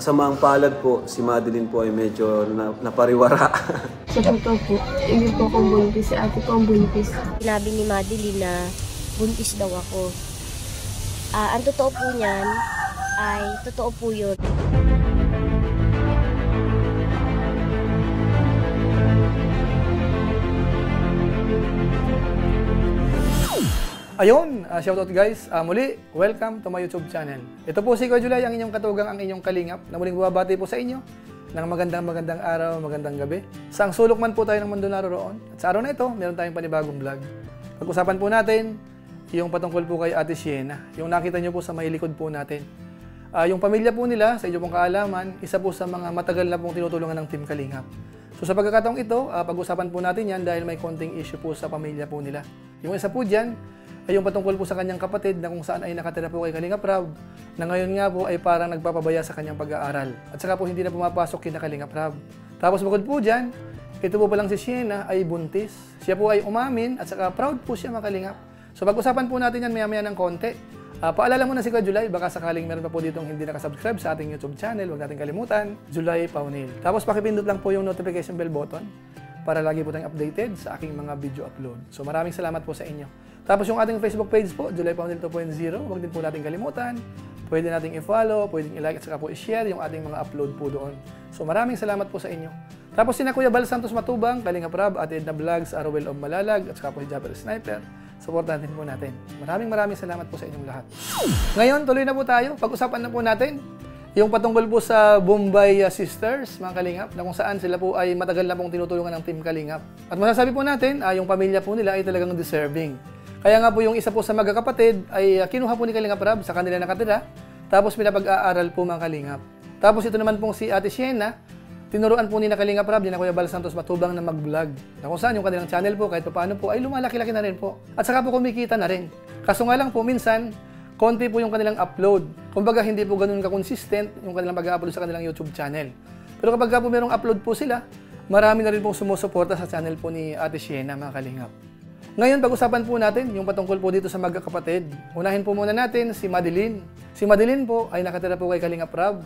kasamaang palad po, si Madeline po ay medyo napariwara. Sa totoo po, hindi po ako buntis. Si ate ko ang buntis. Sinabi ni Madeline na buntis daw ako. Ang totoo po niyan ay totoo po yun. Ayun, shoutout guys. Muli, welcome to my YouTube channel. Ito po si Kuya Julay, ang inyong katugang, ang inyong kalingap, na muling bumabati po sa inyo ng magandang araw, magandang gabi. Saang sulok man po tayo ng mundo naroon. At sa araw na ito, meron tayong panibagong vlog. Pag-usapan po natin yung patungkol po kay Ate Sienna, yung nakita nyo po sa may likod po natin. Yung pamilya po nila, sa inyo pong kaalaman, isa po sa mga matagal na pong tinutulungan ng Team Kalingap. So sa pagkakataong ito, pag-usapan po natin yan dahil may konting issue po sa pamilya po nila. Yung isa po dyan, ay yung patungkol po sa kanyang kapatid na kung saan ay nakatira po kay Kalingap Rab, na ngayon nga po ay parang nagpapabaya sa kanyang pag-aaral. At saka po hindi na pumapasok kina Kalingap Rab. Tapos bukod po dyan, ito po palang si Sienna ay buntis. Siya po ay umamin at saka proud po siya mga Kalingap. So pag-usapan po natin yan maya-maya ng konti. Paalala mo na si Kuya Julay, baka sakaling meron pa po ditong hindi nakasubscribe sa ating YouTube channel, huwag natin kalimutan, Julay Paunil. Tapos pakipindot lang po yung notification bell button para lagi po tayong updated sa aking mga video upload. So maraming salamat po sa inyo. Tapos yung ating Facebook page po, Julay Paunil 2.0, huwag din po natin kalimutan. Pwede nating i-follow, pwedeng i-like at saka po i-share yung ating mga upload po doon. So maraming salamat po sa inyo. Tapos sina Kuya Bal Santos Matubang, Kalingap Rab, Ate Edna Vlogs, Arowell of Malalag, at saka po si Japper Sniper. Supportan din po natin. Maraming salamat po sa inyong lahat. Ngayon, tuloy na po tayo. Pag-usapan na po natin yung patungkol po sa Bombay Sisters, mga Kalingap, na kung saan sila po ay matagal na pong tinutulungan ng Team Kalingap. At masasabi po natin, yung pamilya po nila ay talagang deserving. Kaya nga po yung isa po sa magkakapatid ay kinuha po ni Kalingap Rab sa kanila nakatira, tapos pinapag-aaral po mga Kalingap. Tapos ito naman pong si Ate Sienna, tinuruan po ni na Kalingap Rab, ni na Kuya Bal Santos Matubang na mag-vlog. Na kung saan yung kanilang channel po, kahit paano po, ay lumalaki-laki na rin po. At saka po kumikita na rin. Kaso nga lang po, minsan, konti po yung kanilang upload. Kumbaga, hindi po ganun ka-consistent yung kanilang pag-upload sa kanilang YouTube channel. Pero kapag po merong upload po sila, marami na rin pong sumusuporta sa channel po ni Ate Sienna, mga Kalingap. Ngayon, pag-usapan po natin yung patungkol po dito sa magkakapatid. Unahin po muna natin si Madeline. Si Madeline po ay nakatira po kay Kalingap Rab.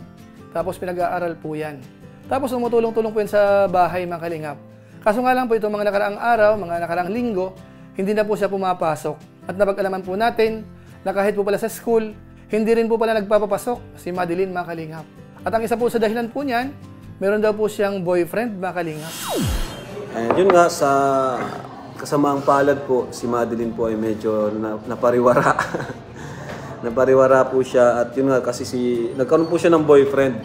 Tapos pinag-aaral po yan. Tapos tumutulong-tulong po yan sa bahay mga Kalingap. Kaso nga lang po itong mga nakaraang araw, mga nakaraang linggo, hindi na po siya pumapasok. At napag-alaman po natin na kahit po pala sa school, hindi rin po pala nagpapapasok si Madeline mga Kalingap. At ang isa po sa dahilan po niyan, meron daw po siyang boyfriend mga Kalingap. And yun nga, sa kasamaang palad po, si Madeline po ay medyo napariwara. Napariwara po siya at yun nga kasi nagkaroon po siya ng boyfriend.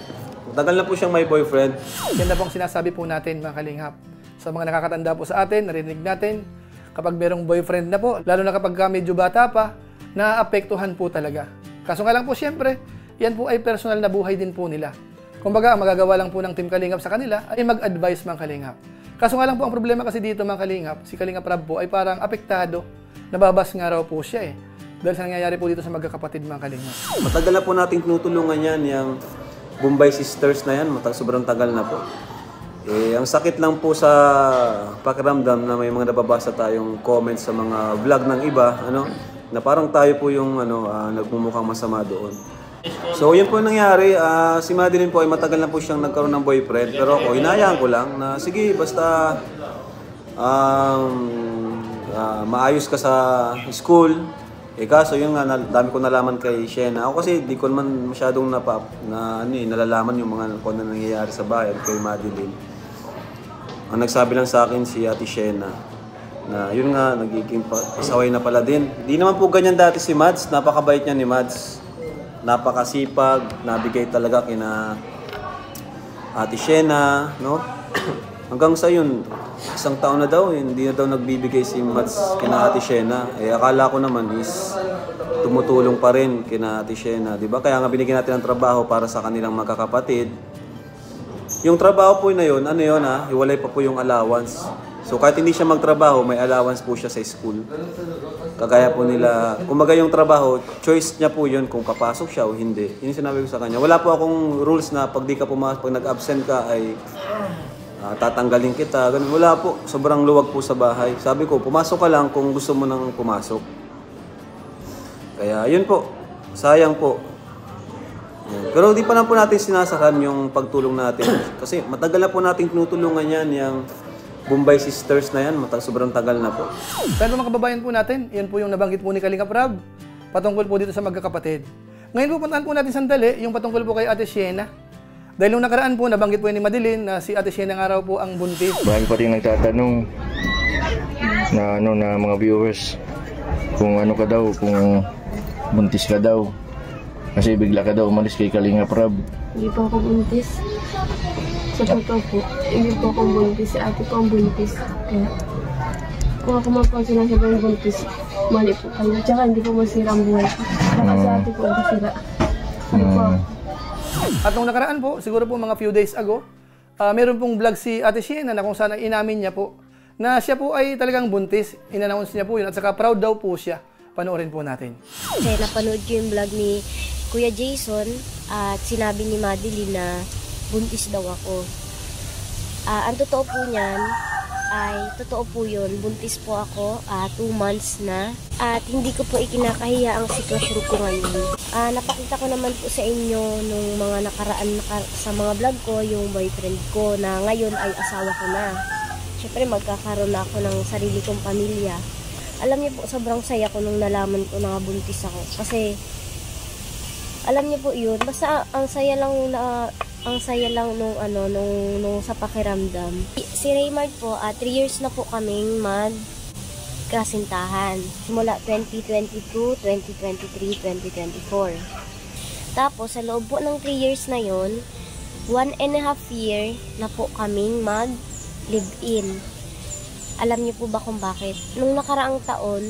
Tagal na po siyang may boyfriend. Yan na pong sinasabi po natin mga Kalingap. Sa mga nakakatanda po sa atin, narinig natin, kapag merong boyfriend na po, lalo na kapag medyo bata pa, naapektuhan po talaga. Kaso nga lang po siyempre, yan po ay personal na buhay din po nila. Kumbaga, ang magagawa lang po ng Team Kalingap sa kanila ay mag-advise mga Kalingap. Kaso nga lang po ang problema kasi dito mga Kalingap, si Kalingap Rab po ay parang apektado, nababas nga raw po siya eh. Dahil sa nangyayari po dito sa magkakapatid mga Kalingap. Matagal na po natin tinutulungan yan, yung Bombay Sisters na yan, sobrang tagal na po. Ang sakit lang po sa pakiramdam na may mga nababasa tayong comments sa mga vlog ng iba, na parang tayo po yung nagmumukhang masama doon. So yun po yung nangyari, si Madeline po ay matagal na po siyang nagkaroon ng boyfriend, pero ako hinayaan ko lang na sige basta maayos ka sa school. Kaso yun nga, dami ko nalaman kay Sienna. Ako kasi di ko naman masyadong nalalaman yung mga kung ano nangyayari sa bahay kay Madeline. Ang nagsabi lang sa akin si Ate Sienna na yun nga, nagiging pasaway na pala din. Di naman po ganyan dati si Mads, napakabait niya ni Mads. Napakasipag, nabigay talaga kina Ate Sienna, no? Hanggang sa yun, isang taon na daw, hindi na daw nagbibigay si Mads kina Ate Sienna. Akala ko naman is tumutulong pa rin kina Ate Sienna, di ba? Kaya nga binigyan natin ng trabaho para sa kanilang magkakapatid. Yung trabaho po na yun, hiwalay pa po yung allowance. So kahit hindi siya magtrabaho, may allowance po siya sa school. Kagaya po nila, kumbaga yung trabaho, choice niya po yun kung papasok siya o hindi. Yun yung sinabi ko sa kanya. Wala po akong rules na pag di ka pumasok, pag nag-absent ka ay tatanggalin kita. Ganun. Wala po. Sobrang luwag po sa bahay. Sabi ko, pumasok ka lang kung gusto mo nang pumasok. Kaya yun po. Sayang po. Yan. Pero di pa na po natin sinasakan yung pagtulong natin. Kasi matagal na po natin tinutulungan yan, yung Bombay Sisters na yan, sobrang tagal na po. Pero mga kababayan po natin, yan po yung nabanggit po ni Kalinga Prab, patungkol po dito sa magkakapatid. Ngayon po, puntahan po natin sandali yung patungkol po kay Ate Siena. Dahil nung nakaraan po, nabanggit po ni Madeline na si Ate Siena ng araw po ang buntis. Marami pa rin nagtatanong na mga viewers kung ano ka daw, kung buntis ka daw. Kasi bigla ka daw umalis kay Kalinga Prab. Hindi po ako buntis. Sa totoo po, hindi po ako buntis. Si ate ko ang buntis. Kaya, kung ako man po ang sinasabing buntis, mali po kayo. Tsaka hindi po masira ang buhay ko. Tsaka si ate ko ang masira. Ano po? At nung nakaraan po, siguro po mga few days ago, meron pong vlog si Ate Siena na kung saan inamin niya po na siya po ay talagang buntis. In-announce niya po yun at saka proud daw po siya. Panoorin po natin. Kasi napanood ko yung vlog ni Kuya Jason at sinabi ni Madeline na buntis daw ako. Ang totoo po niyan ay totoo po yun. Buntis po ako 2 months na at hindi ko po ikinakahiya ang sitwasyon ko ngayon. Napakita ko naman po sa inyo nung mga nakaraan sa mga vlog ko yung boyfriend ko na ngayon ay asawa ko na. Siyempre magkakaroon na ako ng sarili kong pamilya. Alam niyo po, sobrang saya ko nung nalaman ko na buntis ako. Kasi, alam niyo po yun, basta ang saya lang nung sa pakiramdam. Si Raymart po, 3 years na po kaming magkasintahan. Simula 2022, 2023, 2024. Tapos, sa loob po ng 3 years na yon, 1.5 year na po kaming mag-live-in. Alam niyo po ba kung bakit? Nung nakaraang taon,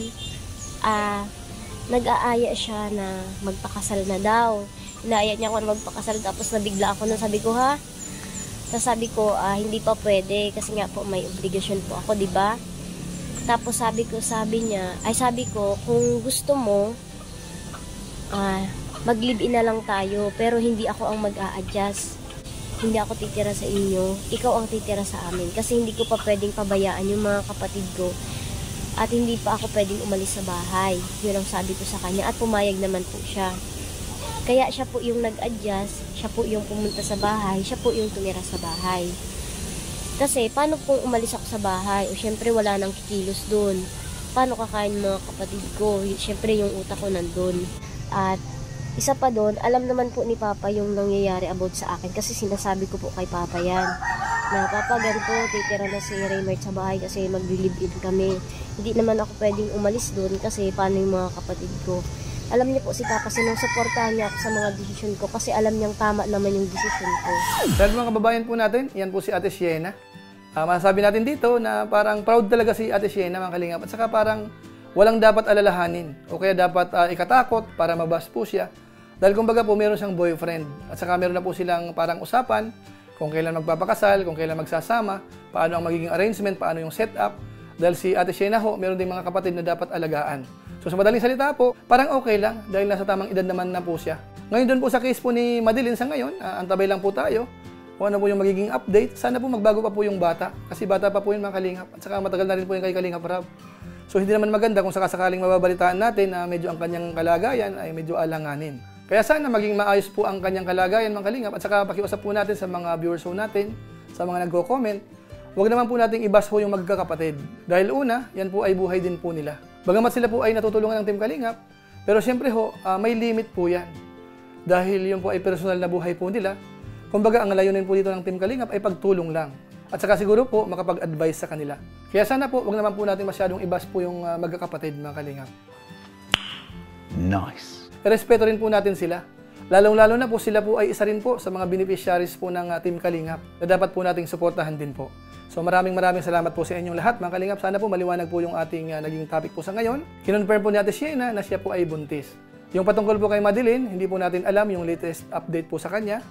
nag-aaya siya na magpakasal na daw. Inaaya niya ako na magpakasal tapos nabigla ako nung sabi ko sabi ko hindi pa pwede kasi nga po may obligasyon po ako, 'di ba? Tapos sabi ko kung gusto mo mag-live-in na lang tayo pero hindi ako ang mag-a-adjust. Hindi ako titira sa inyo, ikaw ang titira sa amin. Kasi hindi ko pa pwedeng pabayaan yung mga kapatid ko. At hindi pa ako pwedeng umalis sa bahay. Yun ang sabi ko sa kanya. At pumayag naman po siya. Kaya siya po yung nag-adjust, siya po yung pumunta sa bahay, siya po yung tumira sa bahay. Kasi paano kung umalis ako sa bahay? O syempre wala nang kikilos dun. Paano kakain mga kapatid ko? Syempre yung utak ko nandun. At isa pa doon, alam naman po ni Papa yung nangyayari about sa akin kasi sinasabi ko po kay Papa yan na Papa ganito, titira na si Raymart sa bahay kasi mag-live-in kami. Hindi naman ako pwedeng umalis doon kasi paano yung mga kapatid ko. Alam niyo po si Papa, sinusuportahan niya ako sa mga desisyon ko kasi alam niyang tama naman yung desisyon ko. Dahil mga kababayan po natin, yan po si Ate Siena. Masasabi natin dito na parang proud talaga si Ate Siena, mga kalingap. At saka parang walang dapat alalahanin o kaya dapat ikatakot para mabas po siya. Dahil kumbaga po meron siyang boyfriend at saka meron na po silang parang usapan kung kailan magpapakasal, kung kailan magsasama, paano ang magiging arrangement, paano yung setup. Dahil si Ate Siena ho, meron din mga kapatid na dapat alagaan. So sa madaling salita po, parang okay lang dahil nasa tamang edad naman na po siya. Ngayon doon po sa case po ni Madeline sa ngayon, antabay lang po tayo kung ano po yung magiging update. Sana po magbago pa po yung bata kasi bata pa po yun mga kalingap at saka matagal na rin po yung kay Kalingap Rab. So hindi naman maganda kung sakasakaling mababalitaan natin na medyo ang kanyang kalagayan ay medyo alanganin. Kaya sana maging maayos po ang kanyang kalagayan mga kalingap at saka pakiusap po natin sa mga viewers po natin, sa mga nagko-comment, huwag naman po nating ibas po yung magkakapatid. Dahil una, yan po ay buhay din po nila. Bagamat sila po ay natutulungan ng Team Kalingap, pero siyempre ho, may limit po yan. Dahil yun po ay personal na buhay po nila. Kumbaga, ang layunin po dito ng Team Kalingap ay pagtulong lang. At saka siguro po, makapag-advise sa kanila. Kaya sana po, huwag naman po natin masyadong ibas po yung magkakapatid mga Kalingap. Nice. Respeto rin po natin sila. Lalong-lalo na po sila po ay isa rin po sa mga beneficiaries po ng Team Kalingap na dapat po nating suportahan din po. So maraming salamat po sa inyong lahat mga Kalingap. Sana po maliwanag po yung ating naging topic po sa ngayon. Kinonfirm po ni Ate Siena na siya po ay buntis. Yung patungkol po kay Madeline, hindi po natin alam yung latest update po sa kanya.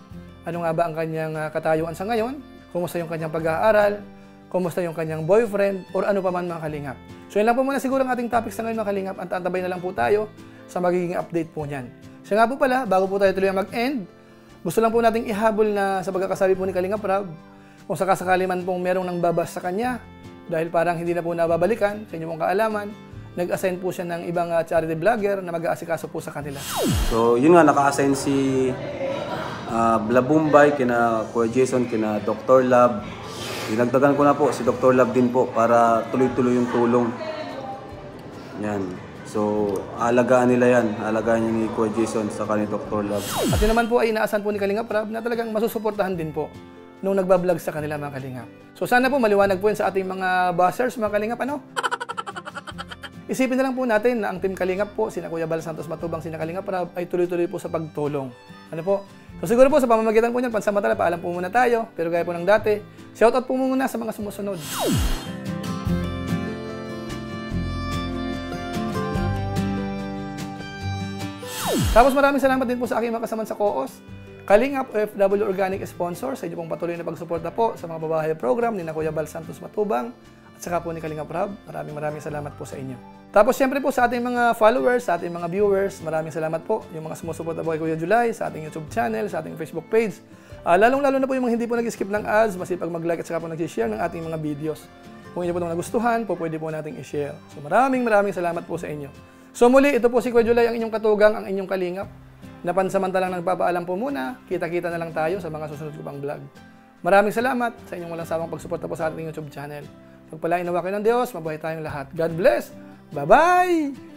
Ano nga ba ang kanyang katayuan sa ngayon? Kumusta yung kanyang pag-aaral? Kumusta yung kanyang boyfriend? Or ano pa man mga Kalingap. So yun lang po muna siguro ang ating topic sa ngayon mga Kalingap. Antabay na lang po tayo sa magiging update po niyan. Siya nga po pala, bago po tayo tuloy mag-end, gusto lang po nating ihabol na sa pagkakasabi po ni Kalingap Rab, kung sakasakali man pong merong nang babas sa kanya, dahil parang hindi na po nababalikan sa inyong kaalaman, nag-assign po siya ng ibang charity vlogger na mag-aasikaso po sa kanila. So, yun nga, naka-assign si Blabumbay, kina Kuya Jason, kina Dr. Lab. Dinagdagan ko na po si Dr. Lab din po para tuloy-tuloy yung tulong. Yan. So, alagaan nila yan. Alagaan niya ni Kuya Jason sa ni Dr. Lab. At yun naman po ay inaasahan po ni Kalingap Rab na talagang masusuportahan din po nung nagbablog sa kanila mga Kalingap. So sana po maliwanag po yun sa ating mga buzzers mga Kalingap, ano? Isipin na lang po natin na ang Team Kalingap po, sina Kuya Bal Santos Matubang, sina Kalingap Rab, ay tuloy-tuloy po sa pagtulong. Ano po? So siguro po sa pamamagitan po niyan, pansamantala, paalam po muna tayo. Pero gaya po ng dati, shoutout po muna sa mga sumusunod. Tapos maraming salamat din po sa aking mga kasaman sa COOS, Kalingap OFW Organic Sponsor, sa inyo pong patuloy na pagsuporta po sa mga babahay program ni Kuya Bal Santos Matubang at saka po ni Kalingap Rab. Maraming salamat po sa inyo. Tapos siyempre po sa ating mga followers, sa ating mga viewers, maraming salamat po yung mga sumusuporta po kay Kuya July sa ating YouTube channel, sa ating Facebook page. Lalong-lalo na po yung mga hindi po nag-skip ng ads, masipag mag-like at saka po nag-share ng ating mga videos. Kung inyo po itong nagustuhan, po pwede po nating i-share. So maraming salamat po sa inyo. So muli, ito po si Kuya July, ang inyong katugang, ang inyong kalingap. Na pansamantalang nagpapaalam po muna, kita-kita na lang tayo sa mga susunod ko pang vlog. Maraming salamat sa inyong walang sawang pagsuporta po sa ating YouTube channel. Pagpalain nawa kayo ng Diyos, mabuhay tayong lahat. God bless! Bye-bye!